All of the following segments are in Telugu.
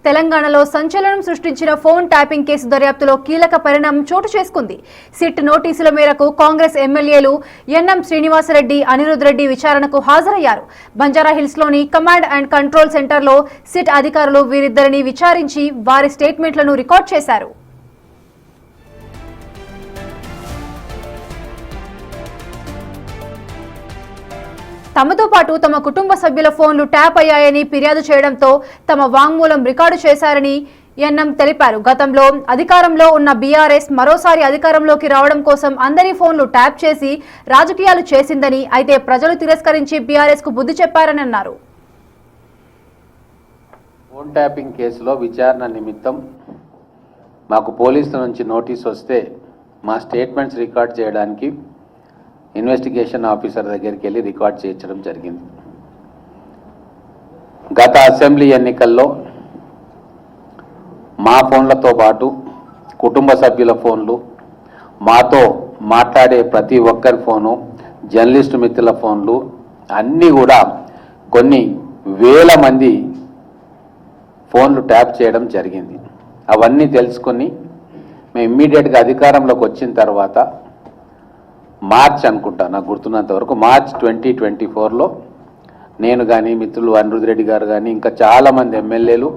తెలంగాణలో సంచలనం సృష్టించిన ఫోన్ ట్యాపింగ్ కేసు దర్యాప్తులో కీలక పరిణామం చోటు చేసుకుంది. సిట్ నోటీసుల మేరకు కాంగ్రెస్ ఎమ్మెల్యేలు ఎన్ఎం శ్రీనివాసరెడ్డి, అనిరుద్ రెడ్డి విచారణకు హాజరయ్యారు. బంజారాహిల్స్లోని కమాండ్ అండ్ కంట్రోల్ సెంటర్లో సిట్ అధికారులు వీరిద్దరిని విచారించి వారి స్టేట్మెంట్లను రికార్డ్ చేశారు. తమతో పాటు తమ కుటుంబ సభ్యుల ఫోన్లు ట్యాప్ అయ్యాయని ఫిర్యాదు చేయడంతో తమ వాంగ్మూలం రికార్డు చేశారని ఎన్ఎం తెలిపారు. గతంలో అధికారంలో ఉన్న బీఆర్ఎస్ మరోసారి అధికారంలోకి రావడం కోసం అందరి ఫోన్లు ట్యాప్ చేసి రాజకీయాలు చేసిందని, అయితే ప్రజలు తిరస్కరించి బీఆర్ఎస్ కు బుద్ధి చెప్పారని అన్నారు. ఫోన్ ట్యాపింగ్ కేసులో విచారణ నిమిత్తం మాకు పోలీసుల నుంచి నోటీస్ వస్తే మా స్టేట్మెంట్స్ రికార్డ్ చేయడానికి ఇన్వెస్టిగేషన్ ఆఫీసర్ దగ్గరికి వెళ్ళి రికార్డ్ చేయించడం జరిగింది. గత అసెంబ్లీ ఎన్నికల్లో మా ఫోన్లతో పాటు కుటుంబ సభ్యుల ఫోన్లు, మాతో మాట్లాడే ప్రతి ఒక్కరి ఫోను, జర్నలిస్టు మిత్రుల ఫోన్లు అన్నీ కూడా కొన్ని వేల మంది ఫోన్లు ట్యాప్ చేయడం జరిగింది. అవన్నీ తెలుసుకొని మేము ఇమ్మీడియట్గా అధికారంలోకి వచ్చిన తర్వాత మార్చ్ అనుకుంటా, నాకు గుర్తున్నంత వరకు మార్చ్ 2024లో నేను కానీ, మిత్రులు అనిరుద్ రెడ్డి గారు కానీ, ఇంకా చాలామంది ఎమ్మెల్యేలు,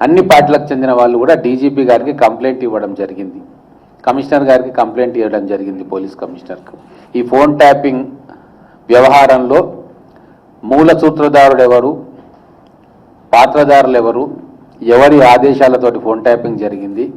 అన్ని పార్టీలకు చెందిన వాళ్ళు కూడా డీజీపీ గారికి కంప్లైంట్ ఇవ్వడం జరిగింది, కమిషనర్ గారికి కంప్లైంట్ ఇవ్వడం జరిగింది, పోలీస్ కమిషనర్కు. ఈ ఫోన్ ట్యాపింగ్ వ్యవహారంలో మూల సూత్రధారుడు ఎవరు, పాత్రధారులు ఎవరు, ఎవరి ఆదేశాలతోటి ఫోన్ ట్యాపింగ్ జరిగింది,